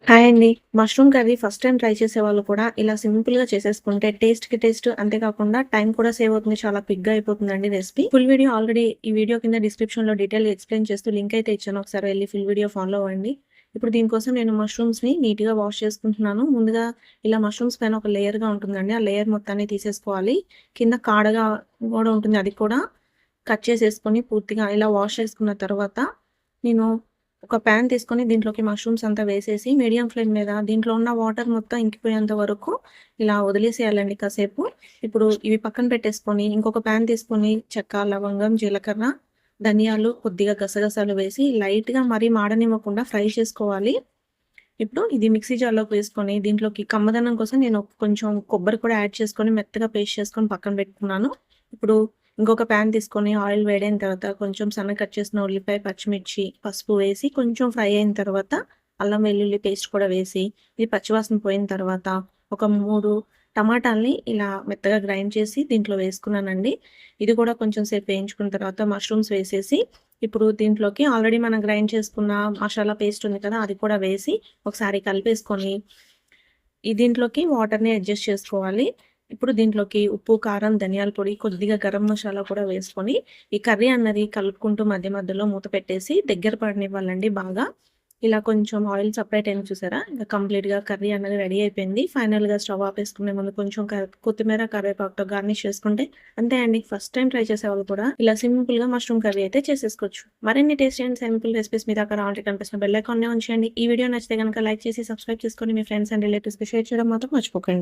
Hi అండి. Mushroom curry first time try చేసేవాళ్ళు కూడా ఇలా సింపుల్‌గా చేసేసుకుంటే టేస్ట్‌కి టేస్ట్ అంతే కాకుండా టైం కూడా సేవ్ అవుతుంది. చాలా క్విక్‌గా అయిపోతుందండి రెసిపీ. ఫుల్ వీడియో ఆల్రెడీ ఈ వీడియో కింద డిస్క్రిప్షన్‌లో డీటెయిల్‌గా ఎక్స్‌ప్లెయిన్ చేస్తూ లింక్ అయితే ఇచ్చాను. ఒకసారి వెళ్లి ఫుల్ వీడియో ఫాలో అవ్వండి. ఇప్పుడు దీనికోసం నేను మష్రూమ్స్‌ని నీట్‌గా వాష్ చేసుకుంటున్నాను. ముందుగా ఇలా మష్రూమ్స్ పైన ఒక లేయర్‌గా ఉంటుందండి. ఆ లేయర్ మొత్తాన్ని తీసేసుకోవాలి. కింద కాడగా కూడా ఉంటుంది. అది కూడా కట్ చేసేసుకొని పూర్తిగా ఇలా వాష్ చేసుకున్న తర్వాత నేను ఒక పాన్ తీసుకొని దీంట్లోకి మష్రూమ్స్ అంతా వేసేసి మీడియం ఫ్లేమ్ మీద దీంట్లో ఉన్న వాటర్ మొత్తం ఇంకిపోయేంత వరకు ఇలా వదిలేసేయాలండి కాసేపు. ఇప్పుడు ఇవి పక్కన పెట్టేసుకొని ఇంకొక పాన్ తీసుకొని చెక్క, లవంగం, జీలకర్ర, ధనియాలు, కొద్దిగా గసగసాలు వేసి లైట్‌గా మరీ మాడనివ్వకుండా ఫ్రై చేసుకోవాలి. ఇప్పుడు ఇది మిక్సీ జార్‌లోకి వేసుకొని దీంట్లోకి కమ్మదనం కోసం నేను కొంచెం కొబ్బరి కూడా యాడ్ చేసుకొని మెత్తగా పేస్ట్ చేసుకొని పక్కన పెట్టుకున్నాను. ఇప్పుడు ఇంకొక పాన్ తీసుకొని ఆయిల్ వేడైన తర్వాత కొంచెం సన్నగా కట్ చేసిన ఉల్లిపాయ, పచ్చిమిర్చి, పసుపు వేసి కొంచెం ఫ్రై అయిన తర్వాత అల్లం వెల్లుల్లి పేస్ట్ కూడా వేసి ఇది పచ్చివాసన పోయిన తర్వాత ఒక 3 టమాటాల్ని ఇలా మెత్తగా గ్రైండ్ చేసి దీంట్లో వేసుకున్నానండి. ఇది కూడా కొంచెం సేపు వేయించుకున్న తర్వాత మష్రూమ్స్ వేసేసి ఇప్పుడు దీంట్లోకి ఆల్రెడీ మనం గ్రైండ్ చేసుకున్న మసాలా పేస్ట్ ఉంది కదా! అది కూడా వేసి ఒకసారి కలిపేసుకొని దీంట్లోకి వాటర్‌ని అడ్జస్ట్ చేసుకోవాలి. ఇప్పుడు దీంట్లోకి ఉప్పు, కారం, ధనియాల పొడి, కొద్దిగా గరం మసాలా కూడా వేసుకొని ఈ కర్రీ అన్నది కలుపుకుంటూ మధ్య మధ్యలో మూత పెట్టేసి దగ్గర పడనివ్వాలండి బాగా. ఇలా కొంచెం ఆయిల్ సెపరేట్ అయింది చూసారా? ఇంక కంప్లీట్‌గా కర్రీ అన్నది రెడీ అయిపోయింది. ఫైనల్‌గా స్టవ్ ఆపేసుకునే ముందు కొంచెం కొత్తిమీర, కరివేపాకుతో గార్నిష్ చేసుకుంటే అంతే అండి. ఫస్ట్ టైమ్ ట్రై చేసేవాళ్ళు కూడా ఇలా సింపుల్‌గా మష్రూమ్ కర్రీ అయితే చేసేసుకోవచ్చు. మరిన్ని టేస్టీ అండ్ సింపుల్ రెసిపీస్ మీ దాకా రావాలంటే కనిపిస్తున్న బెల్ ఐకాన్‌ని ఉంచేయండి. ఈ వీడియో నచ్చితే గనుక లైక్ చేసి, సబ్స్క్రైబ్ చేసుకొని మీ ఫ్రెండ్స్ అండ్ రిలేటివ్స్‌కి షేర్ చేయడం మాత్రం మర్చిపోకండి.